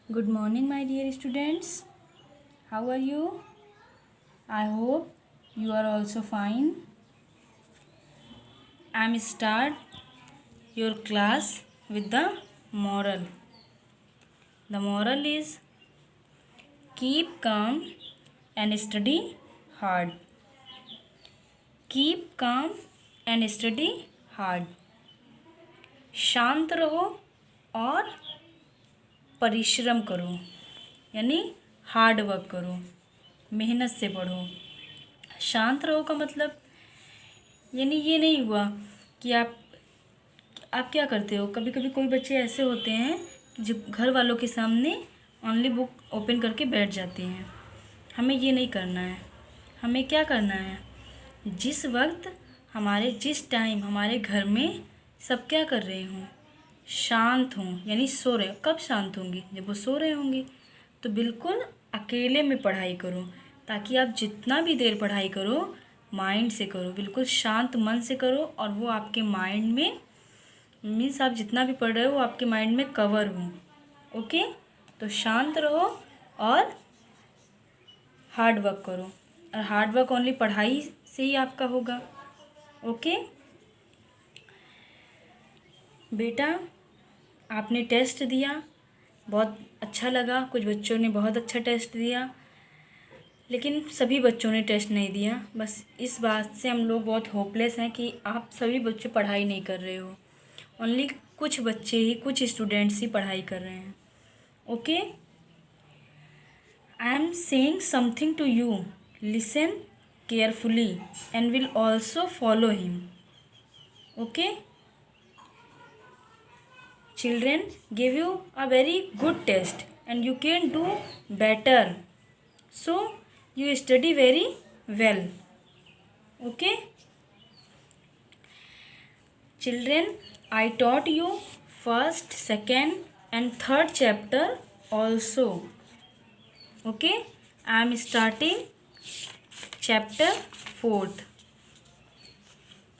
Good morning, my dear students. How are you? I hope you are also fine. I am start your class with the moral. The moral is keep calm and study hard. Keep calm and study hard. शांत रहो और परिश्रम करो, यानी hard work करो, मेहनत से पढ़ो। शांत रहो का मतलब यानी ये नहीं हुआ कि आप क्या करते हो। कभी कभी कोई बच्चे ऐसे होते हैं जो घर वालों के सामने ओनली बुक ओपन करके बैठ जाते हैं। हमें ये नहीं करना है। हमें क्या करना है, जिस वक्त जिस टाइम हमारे घर में सब क्या कर रहे हों, शांत हों, यानी सो रहे। कब शांत होंगे, जब वो सो रहे होंगे। तो बिल्कुल अकेले में पढ़ाई करो, ताकि आप जितना भी देर पढ़ाई करो माइंड से करो, बिल्कुल शांत मन से करो और वो आपके माइंड में मीन्स आप जितना भी पढ़ रहे हो वो आपके माइंड में कवर हो। ओके, तो शांत रहो और हार्ड वर्क करो, और हार्ड वर्क ओनली पढ़ाई से ही आपका होगा। ओके बेटा, आपने टेस्ट दिया, बहुत अच्छा लगा। कुछ बच्चों ने बहुत अच्छा टेस्ट दिया, लेकिन सभी बच्चों ने टेस्ट नहीं दिया। बस इस बात से हम लोग बहुत होपलेस हैं कि आप सभी बच्चे पढ़ाई नहीं कर रहे हो। ओनली कुछ बच्चे ही, कुछ स्टूडेंट्स ही पढ़ाई कर रहे हैं। Okay, I am saying something to you, listen carefully and will also follow him. Okay, children gave you a very good test and you can do better, so you study very well. Okay children, I taught you first, second and third chapter also. Okay, I am starting chapter 4th,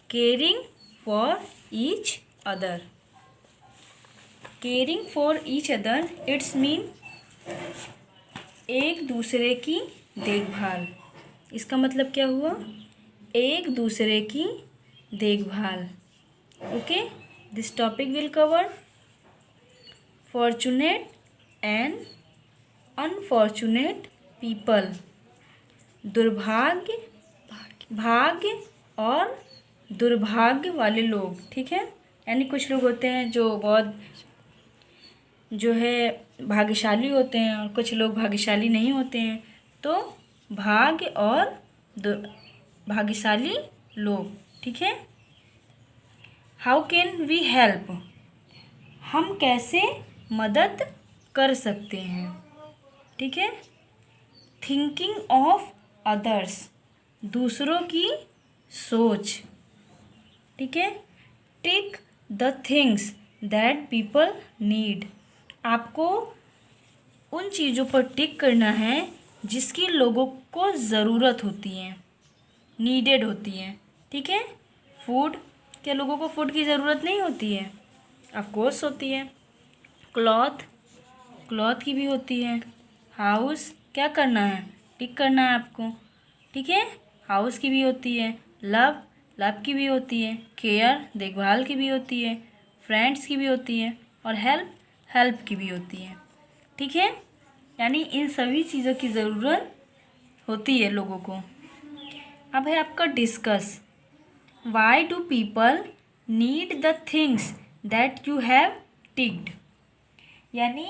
caring for each other. Caring for each other it's mean एक दूसरे की देखभाल। इसका मतलब क्या हुआ, एक दूसरे की देखभाल। Okay, this topic will cover fortunate and unfortunate people, दुर्भाग्य, भाग्य और दुर्भाग्य वाले लोग। ठीक है, यानी कुछ लोग होते हैं जो है भाग्यशाली होते हैं और कुछ लोग भाग्यशाली नहीं होते हैं। तो भाग्य और भाग्यशाली लोग। ठीक है, हाउ कैन वी हेल्प, हम कैसे मदद कर सकते हैं। ठीक है, थिंकिंग ऑफ अदर्स, दूसरों की सोच। ठीक है, take the things that people need, आपको उन चीज़ों पर टिक करना है जिसकी लोगों को ज़रूरत होती है, नीडेड होती है। ठीक है, फूड, क्या लोगों को फूड की ज़रूरत नहीं होती है? ऑफ कोर्स होती है। क्लॉथ की भी होती है। हाउस, क्या करना है, टिक करना है आपको। ठीक है, हाउस की भी होती है। लव की भी होती है। केयर, देखभाल की भी होती है। फ्रेंड्स की भी होती है। और हेल्प की भी होती है। ठीक है, यानी इन सभी चीज़ों की ज़रूरत होती है लोगों को। अब है आपका discuss, why do people need the things that you have ticked, यानी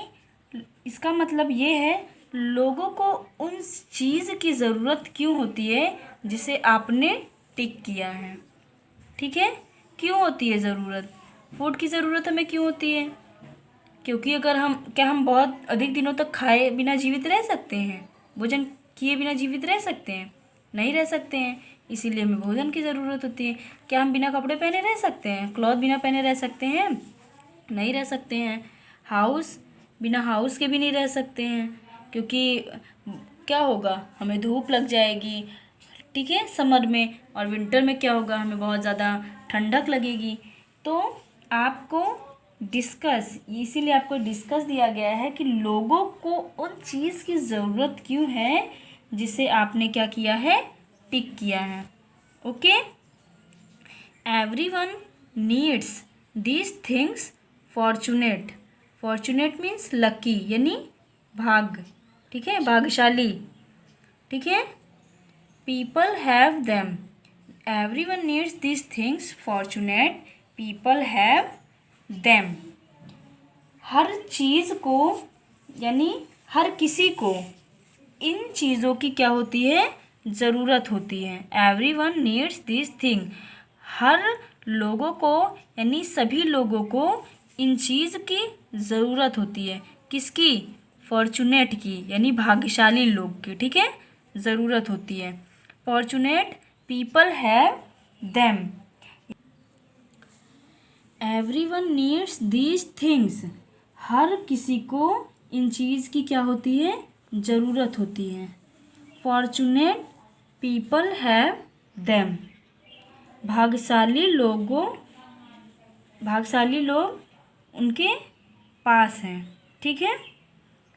इसका मतलब ये है लोगों को उन चीज़ की ज़रूरत क्यों होती है जिसे आपने टिक किया है। ठीक है, क्यों होती है ज़रूरत, फूड की ज़रूरत हमें क्यों होती है? क्योंकि अगर हम बहुत अधिक दिनों तक खाए बिना जीवित रह सकते हैं, भोजन किए बिना जीवित रह सकते हैं? नहीं रह सकते हैं, इसीलिए हमें भोजन की ज़रूरत होती है। क्या हम बिना कपड़े पहने रह सकते हैं? क्लॉथ बिना पहने रह सकते हैं? नहीं रह सकते हैं। बिना हाउस के भी नहीं रह सकते हैं, क्योंकि क्या होगा, हमें धूप लग जाएगी। ठीक है, समर में, और विंटर में क्या होगा, हमें बहुत ज़्यादा ठंडक लगेगी। तो आपको डिस्कस, इसीलिए आपको डिस्कस दिया गया है कि लोगों को उन चीज़ की ज़रूरत क्यों है जिसे आपने क्या किया है, टिक किया है। Okay, everyone needs these things fortunate, fortunate means lucky यानी भाग, ठीक है, भाग्यशाली, ठीक है। People have them, everyone needs these things fortunate people have them, हर चीज़ को यानी हर किसी को इन चीज़ों की क्या होती है, ज़रूरत होती है। एवरीवन नीड्स दिस थिंग, हर लोगों को यानी सभी लोगों को इन चीज़ की ज़रूरत होती है। किसकी, फॉर्चुनेट की यानी भाग्यशाली लोग की, ठीक है, ज़रूरत होती है। Fortunate people have them, everyone needs these things, हर किसी को इन चीज़ की क्या होती है, ज़रूरत होती है। फॉर्चुनेट पीपल हैव देम, भाग्यशाली लोग उनके पास हैं, ठीक है।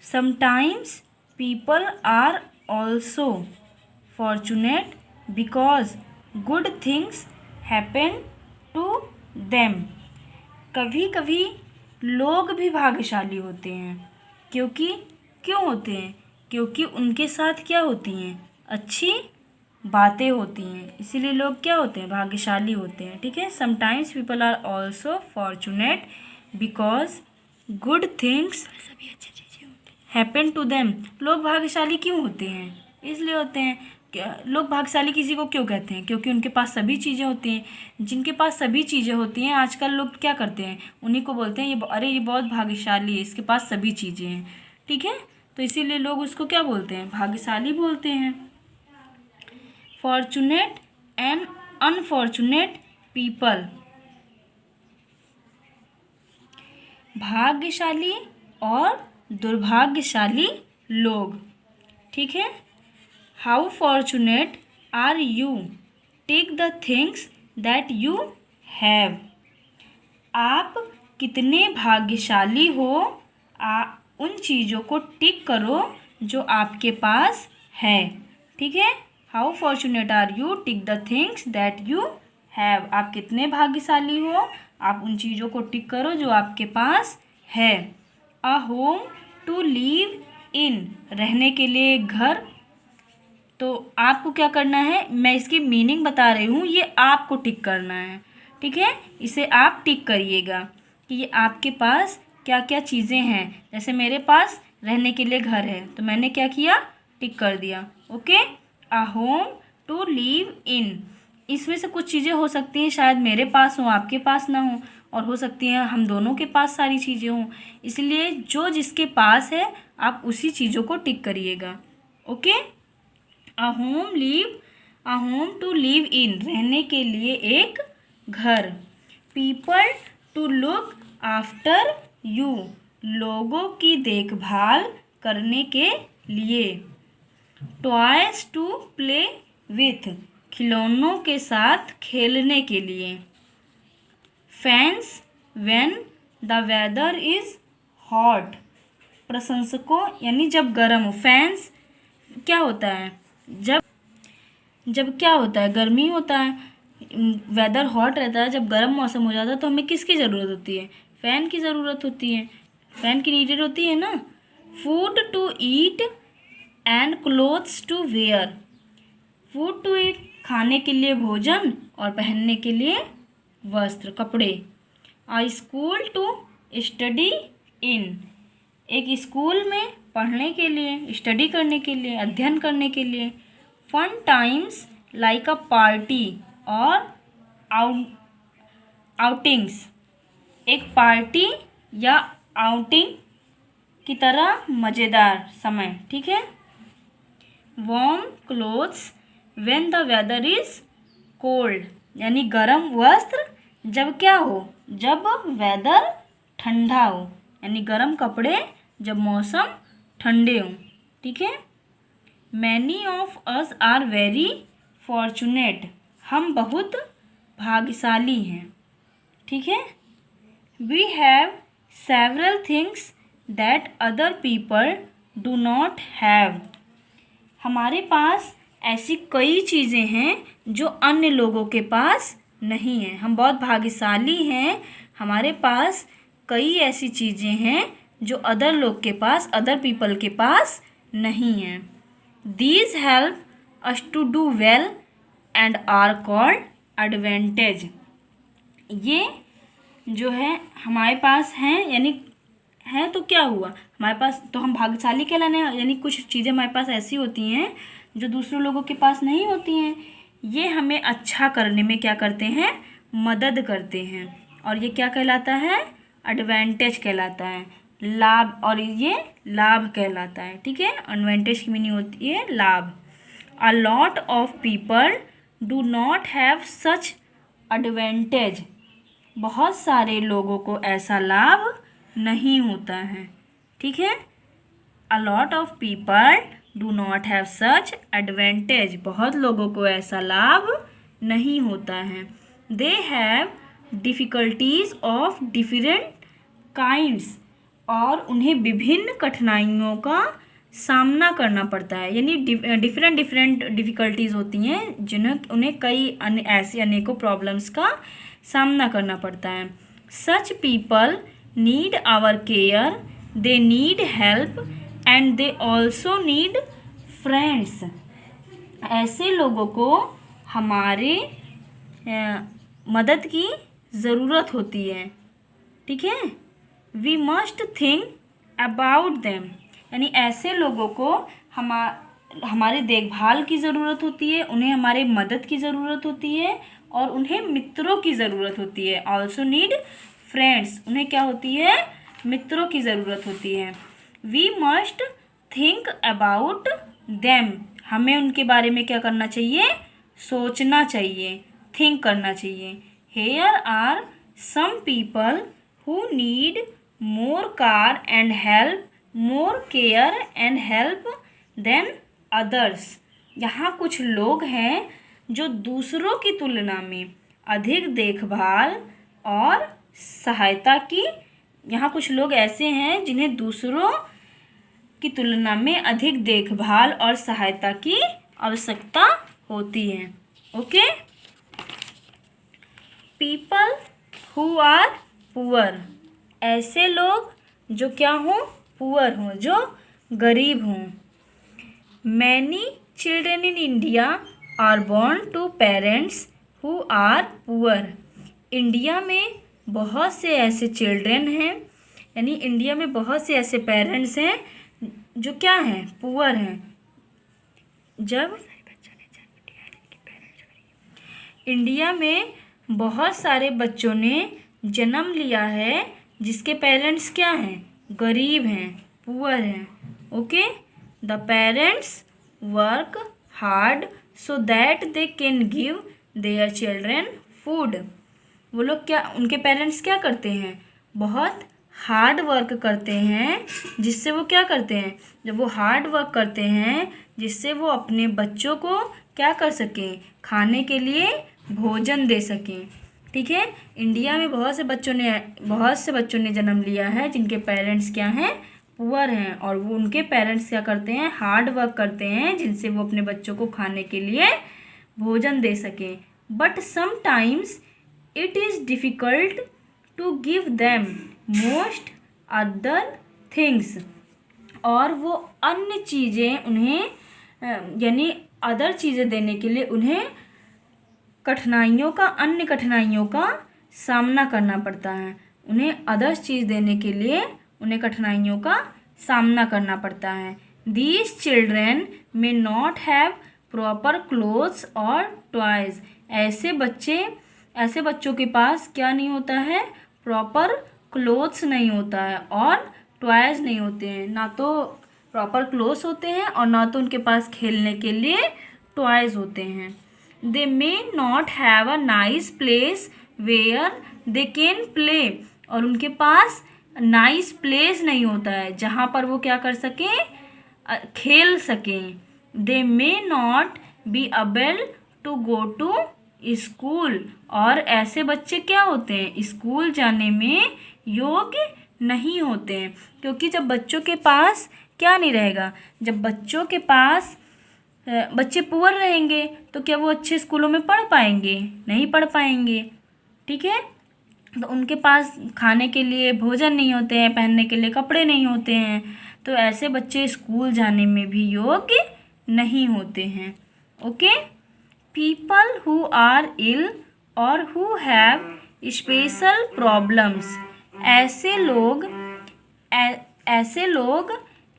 Sometimes people are also fortunate because good things happen to them, कभी कभी लोग भी भाग्यशाली होते हैं क्यों होते हैं, क्योंकि उनके साथ क्या होती हैं, अच्छी बातें होती हैं, इसीलिए लोग क्या होते हैं, भाग्यशाली होते हैं, ठीक है। Sometimes people are also fortunate because good things happen to them, लोग भाग्यशाली क्यों होते हैं, इसलिए होते हैं। लोग भाग्यशाली किसी को क्यों कहते हैं, क्योंकि उनके पास सभी चीज़ें होती हैं। जिनके पास सभी चीज़ें होती हैं आजकल लोग क्या करते हैं, उन्हीं को बोलते हैं ये बहुत भाग्यशाली है, इसके पास सभी चीज़ें हैं, ठीक है। तो इसीलिए लोग उसको क्या बोलते हैं, भाग्यशाली बोलते हैं। फॉर्चुनेट एंड अनफॉर्चुनेट पीपल, भाग्यशाली और दुर्भाग्यशाली लोग, ठीक है। How fortunate are you, take the things that you have, आप कितने भाग्यशाली हो, उन चीज़ों को टिक करो जो आपके पास है, ठीक है। How fortunate are you, tick the things that you have, आप कितने भाग्यशाली हो, आप उन चीज़ों को टिक करो जो आपके पास है। A home to live in, रहने के लिए घर, तो आपको क्या करना है, मैं इसकी मीनिंग बता रही हूँ, ये आपको टिक करना है, ठीक है। इसे आप टिक करिएगा कि ये आपके पास क्या क्या चीज़ें हैं। जैसे मेरे पास रहने के लिए घर है तो मैंने क्या किया, टिक कर दिया। Okay, a home to live in, इसमें से कुछ चीज़ें हो सकती हैं शायद मेरे पास हो, आपके पास ना हो, और हो सकती हैं हम दोनों के पास सारी चीज़ें हों, इसलिए जो जिसके पास है आप उसी चीज़ों को टिक करिएगा। Okay, a home to live in, रहने के लिए एक घर। People to look after you, लोगों की देखभाल करने के लिए। टॉयज टू प्ले विथ, खिलौनों के साथ खेलने के लिए। Fans when the weather is hot, प्रशंसकों यानी जब गर्म हो। फैंस क्या होता है, जब क्या होता है, गर्मी होता है, वेदर हॉट रहता है, जब गर्म मौसम हो जाता है तो हमें किसकी ज़रूरत होती है, फ़ैन की ज़रूरत होती है, फ़ैन की नीडेड होती है ना। Food to eat and clothes to wear, food to eat खाने के लिए भोजन और पहनने के लिए वस्त्र कपड़े। आ स्कूल टू स्टडी इन, एक स्कूल में पढ़ने के लिए, स्टडी करने के लिए, अध्ययन करने के लिए। Fun times like a party और आउटिंग्स, एक पार्टी या आउटिंग की तरह मज़ेदार समय, ठीक है। Warm clothes when the weather is cold, यानी गर्म वस्त्र जब क्या हो, जब वेदर ठंडा हो, यानी गर्म कपड़े जब मौसम ठंडे हों, ठीक है। Many of us are very fortunate, हम बहुत भाग्यशाली हैं, ठीक है। We have several things that other people do not have. हमारे पास ऐसी कई चीज़ें हैं जो अन्य लोगों के पास नहीं हैं। हम बहुत भाग्यशाली हैं, हमारे पास कई ऐसी चीज़ें हैं जो अदर लोग के पास, अदर पीपल के पास नहीं हैं। These help us to do well and are called advantage. ये जो है हमारे पास हैं, यानी है तो क्या हुआ, हमारे पास तो हम भाग्यशाली कहलाने, यानी कुछ चीज़ें हमारे पास ऐसी होती हैं जो दूसरे लोगों के पास नहीं होती हैं। ये हमें अच्छा करने में क्या करते हैं, मदद करते हैं, और ये क्या कहलाता है, एडवांटेज कहलाता है, लाभ, और ये लाभ कहलाता है। ठीक है, एडवांटेज की मीनिंग होती है लाभ। A lot of people do not have such advantage. बहुत सारे लोगों को ऐसा लाभ नहीं होता है। ठीक है, a lot of people do not have such advantage. बहुत लोगों को ऐसा लाभ नहीं होता है। They have difficulties of different kinds. और उन्हें विभिन्न कठिनाइयों का सामना करना पड़ता है, यानी डिफरेंट डिफ़िकल्टीज़ होती हैं जिन्हें उन्हें कई ऐसी अनेकों प्रॉब्लम्स का सामना करना पड़ता है। Such people need our care, they need help and they also need friends. ऐसे लोगों को हमारे मदद की ज़रूरत होती है। ठीक है, we must think about them, यानी ऐसे लोगों को हमारे देखभाल की ज़रूरत होती है, उन्हें हमारे मदद की ज़रूरत होती है, और उन्हें मित्रों की ज़रूरत होती है। ऑल्सो नीड फ्रेंड्स, उन्हें क्या होती है, मित्रों की ज़रूरत होती है। We must think about them, हमें उनके बारे में क्या करना चाहिए, सोचना चाहिए, थिंक करना चाहिए। Here are some people who need more care and help, more care and help than others. यहाँ कुछ लोग हैं जो दूसरों की तुलना में अधिक देखभाल और सहायता की, यहाँ कुछ लोग ऐसे हैं जिन्हें दूसरों की तुलना में अधिक देखभाल और सहायता की आवश्यकता होती है। Okay, people who are poor, ऐसे लोग जो क्या हों, पुअर हों, जो गरीब हों। Many children in India are born to parents who are poor. India में बहुत से ऐसे चिल्ड्रन हैं, यानी इंडिया में बहुत से ऐसे पेरेंट्स हैं जो क्या हैं, पुअर हैं। जब इंडिया में बहुत सारे बच्चों ने जन्म लिया है जिसके पेरेंट्स क्या हैं, गरीब हैं, पुअर हैं। Okay, the parents work hard so that they can give their children food. वो लोग क्या, उनके पेरेंट्स क्या करते हैं, बहुत हार्ड वर्क करते हैं, जिससे वो क्या करते हैं, जब वो हार्ड वर्क करते हैं जिससे वो अपने बच्चों को क्या कर सकें, खाने के लिए भोजन दे सकें। ठीक है, इंडिया में बहुत से बच्चों ने जन्म लिया है जिनके पेरेंट्स क्या हैं, पुअर हैं, और वो उनके पेरेंट्स क्या करते हैं, हार्ड वर्क करते हैं जिनसे वो अपने बच्चों को खाने के लिए भोजन दे सकें। But sometimes it is difficult to give them most other things. और वो अन्य चीज़ें उन्हें, यानी अदर चीज़ें देने के लिए उन्हें अन्य कठिनाइयों का सामना करना पड़ता है। उन्हें अदर्स चीज़ देने के लिए उन्हें कठिनाइयों का सामना करना पड़ता है। These children may not have proper clothes और टॉयज़। ऐसे बच्चों के पास क्या नहीं होता है, प्रॉपर क्लोथ्स नहीं होता है और टॉयज़ नहीं होते हैं। ना तो प्रॉपर क्लोथ्स होते हैं और ना तो उनके पास खेलने के लिए टॉयज़ होते हैं। They may not have a nice place where they can play. और उनके पास नाइस प्लेस नहीं होता है जहाँ पर वो क्या कर सकें, खेल सकें। They may not be able to go to school, और ऐसे बच्चे क्या होते हैं, स्कूल जाने में योग्य नहीं होते हैं। क्योंकि जब बच्चों के पास क्या नहीं रहेगा, जब बच्चों के पास बच्चे पुअर रहेंगे तो क्या वो अच्छे स्कूलों में पढ़ पाएंगे, नहीं पढ़ पाएंगे। ठीक है, तो उनके पास खाने के लिए भोजन नहीं होते हैं, पहनने के लिए कपड़े नहीं होते हैं, तो ऐसे बच्चे स्कूल जाने में भी योग्य नहीं होते हैं। Okay, people who are ill or who have special problems, ऐसे लोग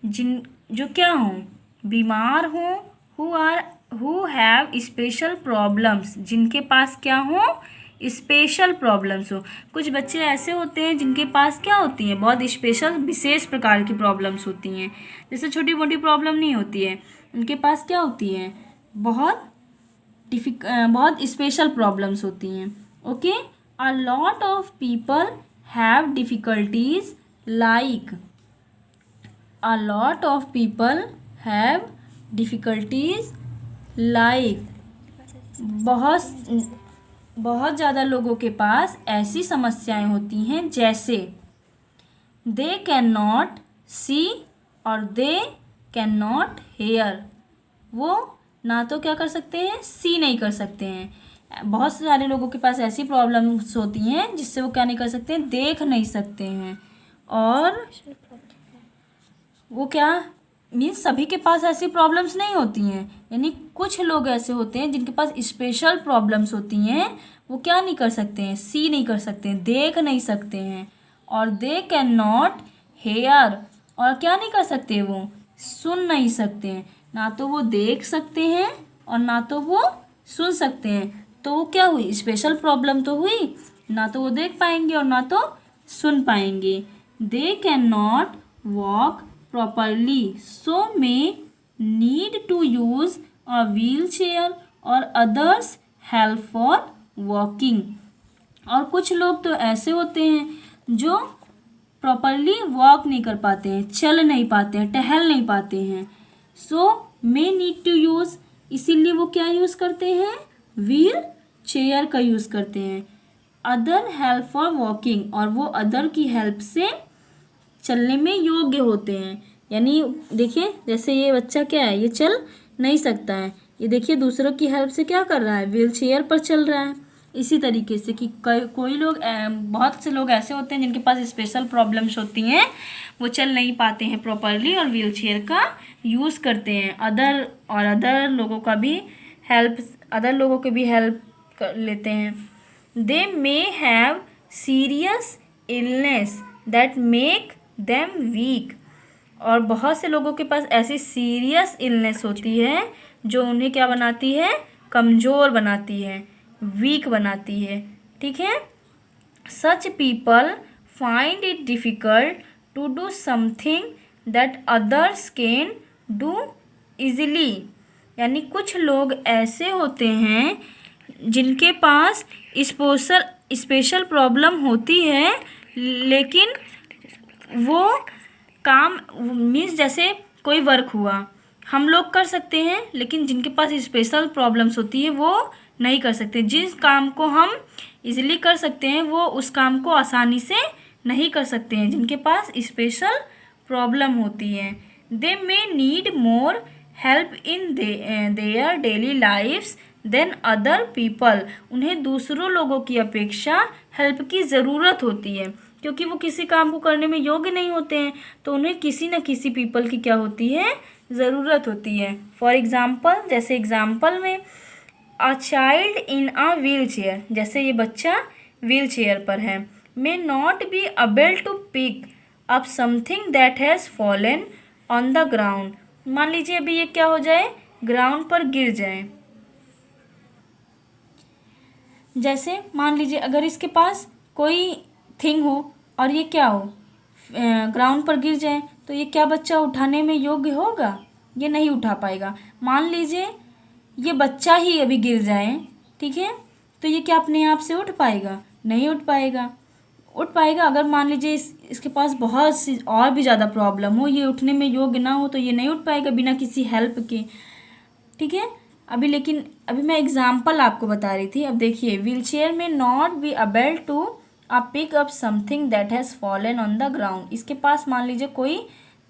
जिन जो क्या हों, बीमार हों, हु हैव स्पेशल प्रॉब्लम्स, जिनके पास क्या हो, स्पेशल प्रॉब्लम्स हो। कुछ बच्चे ऐसे होते हैं जिनके पास क्या होती हैं, बहुत स्पेशल विशेष प्रकार की प्रॉब्लम्स होती हैं। जैसे छोटी मोटी प्रॉब्लम नहीं होती है, उनके पास क्या होती है, बहुत स्पेशल प्रॉब्लम्स होती हैं। Okay, a lot of people have difficulties like, a lot of people have difficulties like, बहुत ज़्यादा लोगों के पास ऐसी समस्याएं होती हैं जैसे they cannot see और they cannot hear, वो ना तो क्या कर सकते हैं, सी नहीं कर सकते हैं। बहुत सारे लोगों के पास ऐसी प्रॉब्लम्स होती हैं जिससे वो क्या नहीं कर सकते हैं, देख नहीं सकते हैं। और वो क्या मीन्स सभी के पास ऐसी प्रॉब्लम्स नहीं होती हैं, यानी कुछ लोग ऐसे होते हैं जिनके पास स्पेशल प्रॉब्लम्स होती हैं, वो क्या नहीं कर सकते हैं, सी नहीं कर सकते हैं, देख नहीं सकते हैं। और दे कैन नॉट हेयर, और क्या नहीं कर सकते, वो सुन नहीं सकते हैं। ना तो वो देख सकते हैं और ना तो वो सुन सकते हैं, तो वो क्या हुई, स्पेशल प्रॉब्लम तो हुई, ना तो वो देख पाएंगे और ना तो सुन पाएंगे। They can not walk properly, so may need to use a wheelchair or others help for walking। और कुछ लोग तो ऐसे होते हैं जो प्रॉपरली वॉक नहीं कर पाते हैं, चल नहीं पाते हैं, टहल नहीं पाते हैं। सो may need to use, इसीलिए वो क्या यूज़ करते हैं, व्हील चेयर का यूज़ करते हैं। अदर हेल्प फॉर वॉकिंग, और वो अदर की हेल्प से चलने में योग्य होते हैं। यानी देखिए, जैसे ये बच्चा क्या है, ये चल नहीं सकता है, ये देखिए दूसरों की हेल्प से क्या कर रहा है, व्हील चेयर पर चल रहा है। इसी तरीके से कि कोई लोग, बहुत से लोग ऐसे होते हैं जिनके पास स्पेशल प्रॉब्लम्स होती हैं, वो चल नहीं पाते हैं प्रॉपरली और व्हील चेयर का यूज़ करते हैं। अदर लोगों की भी हेल्प कर लेते हैं। They may have serious illness that make them weak, और बहुत से लोगों के पास ऐसी सीरियस इलनेस होती है जो उन्हें क्या बनाती है, कमज़ोर बनाती है, वीक बनाती है। ठीक है, such people find it difficult to do something that others can do easily, यानी कुछ लोग ऐसे होते हैं जिनके पास स्पेशल प्रॉब्लम होती है, लेकिन वो काम मीन्स जैसे कोई वर्क हुआ हम लोग कर सकते हैं, लेकिन जिनके पास स्पेशल प्रॉब्लम्स होती है वो नहीं कर सकते। जिस काम को हम इजीली कर सकते हैं वो उस काम को आसानी से नहीं कर सकते हैं जिनके पास स्पेशल प्रॉब्लम होती है। They may need more help in their daily lifes than other people, उन्हें दूसरों लोगों की अपेक्षा हेल्प की ज़रूरत होती है, क्योंकि वो किसी काम को करने में योग्य नहीं होते हैं, तो उन्हें किसी न किसी पीपल की क्या होती है, ज़रूरत होती है। फॉर एग्ज़ाम्पल, जैसे एग्ज़ाम्पल में a child in a wheelchair, जैसे ये बच्चा व्हील चेयर पर है, may not be able to pick up something that has fallen on the ground. मान लीजिए अभी ये क्या हो जाए, ग्राउंड पर गिर जाए। जैसे मान लीजिए अगर इसके पास कोई थिंग हो और ये क्या हो, ग्राउंड पर गिर जाए, तो ये क्या बच्चा उठाने में योग्य होगा, ये नहीं उठा पाएगा। मान लीजिए ये बच्चा ही अभी गिर जाए, ठीक है, तो ये क्या अपने आप से उठ पाएगा, नहीं उठ पाएगा। अगर मान लीजिए इसके पास बहुत सी और भी ज़्यादा प्रॉब्लम हो, ये उठने में योग्य ना हो, तो ये नहीं उठ पाएगा बिना किसी हेल्प के। ठीक है, अभी मैं एग्जाम्पल आपको बता रही थी। अब देखिए, व्हील चेयर में not be able to pick up something that has fallen on the ground. इसके पास मान लीजिए कोई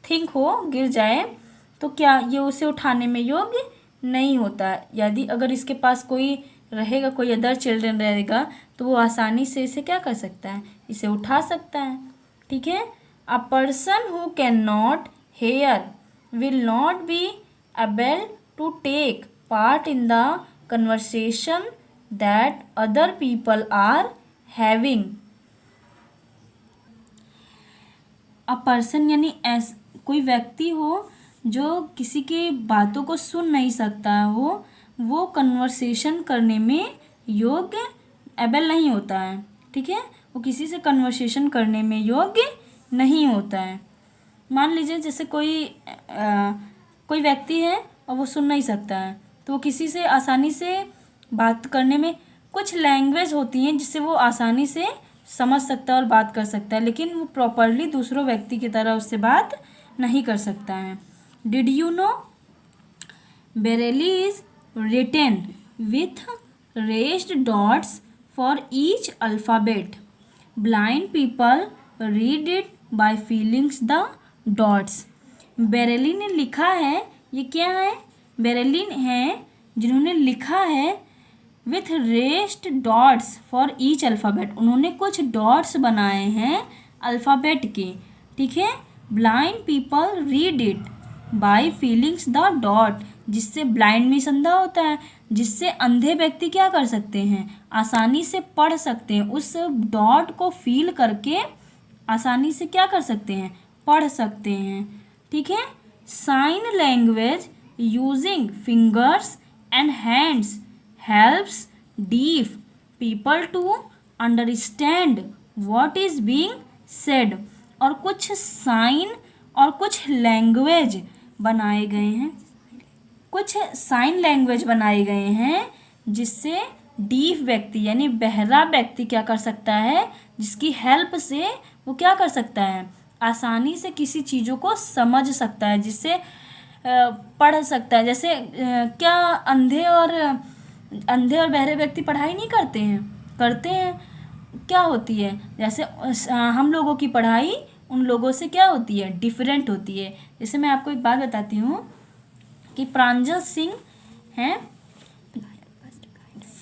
थिंग हो, गिर जाए, तो क्या ये उसे उठाने में योग्य नहीं होता। यदि अगर इसके पास कोई रहेगा, कोई अदर चिल्ड्रन रहेगा, तो वो आसानी से इसे क्या कर सकता है, इसे उठा सकता है। ठीक है। A person who can not hear will not be able to take part in the conversation that other people are having. A person यानी कोई व्यक्ति हो जो किसी की बातों को सुन नहीं सकता हो, वो कन्वर्सेशन करने में योग्य एबल नहीं होता है। ठीक है। वो किसी से कन्वर्सेशन करने में योग्य नहीं होता है। मान लीजिए जैसे कोई व्यक्ति है और वो सुन नहीं सकता है, तो वो किसी से आसानी से बात करने में, कुछ लैंग्वेज होती हैं जिससे वो आसानी से समझ सकता है और बात कर सकता है, लेकिन वो प्रॉपरली दूसरों व्यक्ति की तरह उससे बात नहीं कर सकता है। Did you know Braille is written with raised dots for each alphabet. Blind people read it by feeling the dots. बेरेली ने लिखा है, ये क्या है, बेरेली है जिन्होंने लिखा है with raised dots for each alphabet। उन्होंने कुछ डॉट्स बनाए हैं अल्फ़ाबेट के। ठीक है। Blind people read it by feelings the dot, जिससे ब्लाइंड मीन्स अंधा होता है, जिससे अंधे व्यक्ति क्या कर सकते हैं, आसानी से पढ़ सकते हैं, उस डॉट को फील करके आसानी से क्या कर सकते हैं, पढ़ सकते हैं। ठीक है। Sign language using fingers and hands helps deaf people to understand what is being said. और कुछ साइन और कुछ लैंग्वेज बनाए गए हैं, कुछ साइन लैंग्वेज बनाए गए हैं जिससे डीफ व्यक्ति यानी बहरा व्यक्ति क्या कर सकता है, जिसकी हेल्प से वो क्या कर सकता है, आसानी से किसी चीज़ों को समझ सकता है, जिससे पढ़ सकता है। जैसे क्या अंधे और बहरे व्यक्ति पढ़ाई नहीं करते हैं, करते हैं। क्या होती है, जैसे हम लोगों की पढ़ाई उन लोगों से क्या होती है, डिफरेंट होती है। जैसे मैं आपको एक बात बताती हूँ कि प्रांजल सिंह हैं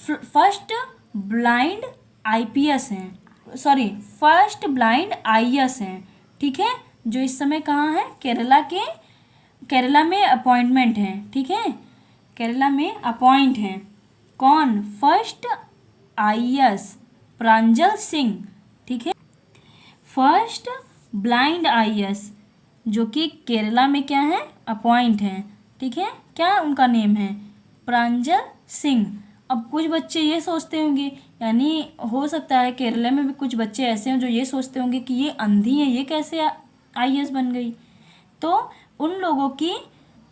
फर्स्ट ब्लाइंड आईपीएस हैं, सॉरी फर्स्ट ब्लाइंड आईएएस हैं। ठीक है। जो इस समय कहाँ है, केरला में अपॉइंटमेंट हैं। ठीक है। केरला में अपॉइंट हैं कौन, फर्स्ट आईएएस प्रांजल सिंह। ठीक है। फर्स्ट ब्लाइंड आईएएस जो कि केरला में क्या है, अपॉइंट हैं। ठीक है। क्या उनका नेम है, प्रांजल सिंह। अब कुछ बच्चे ये सोचते होंगे, यानी हो सकता है केरला में भी कुछ बच्चे ऐसे हैं जो ये सोचते होंगे कि ये अंधी है, ये कैसे आईएएस बन गई। तो उन लोगों की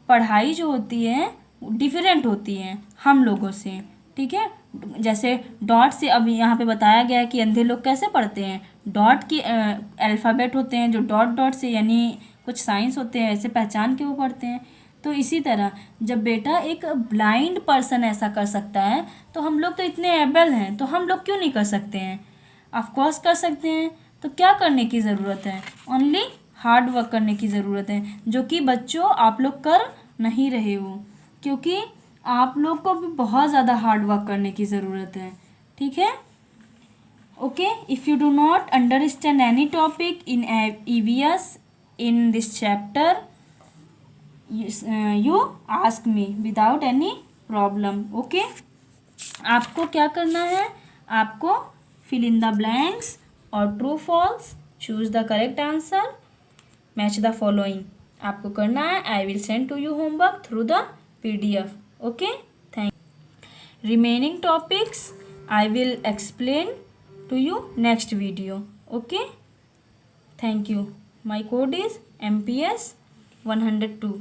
पढ़ाई जो होती है डिफरेंट होती है हम लोगों से। ठीक है। जैसे डॉट से अब यहाँ पे बताया गया है कि अंधे लोग कैसे पढ़ते हैं, डॉट की अल्फ़ाबेट होते हैं जो डॉट डॉट से यानी कुछ साइंस होते हैं, ऐसे पहचान के वो पढ़ते हैं। तो इसी तरह जब बेटा एक ब्लाइंड पर्सन ऐसा कर सकता है, तो हम लोग तो इतने एबल हैं, तो हम लोग क्यों नहीं कर सकते हैं, ऑफ कोर्स कर सकते हैं। तो क्या करने की ज़रूरत है, ओनली हार्ड वर्क करने की ज़रूरत है, जो कि बच्चों आप लोग कर नहीं रहे हो, क्योंकि आप लोग को भी बहुत ज़्यादा हार्ड वर्क करने की ज़रूरत है। ठीक है। Okay, if you do not understand any topic in EVS in this chapter, you ask me without any problem. Okay, आपको क्या करना है, आपको fill in the blanks और true false, choose the correct answer, match the following आपको करना है। I will send to you homework through the PDF. Okay, thank you. Remaining topics I will explain to you next video. Okay, thank you. My code is MPS 102.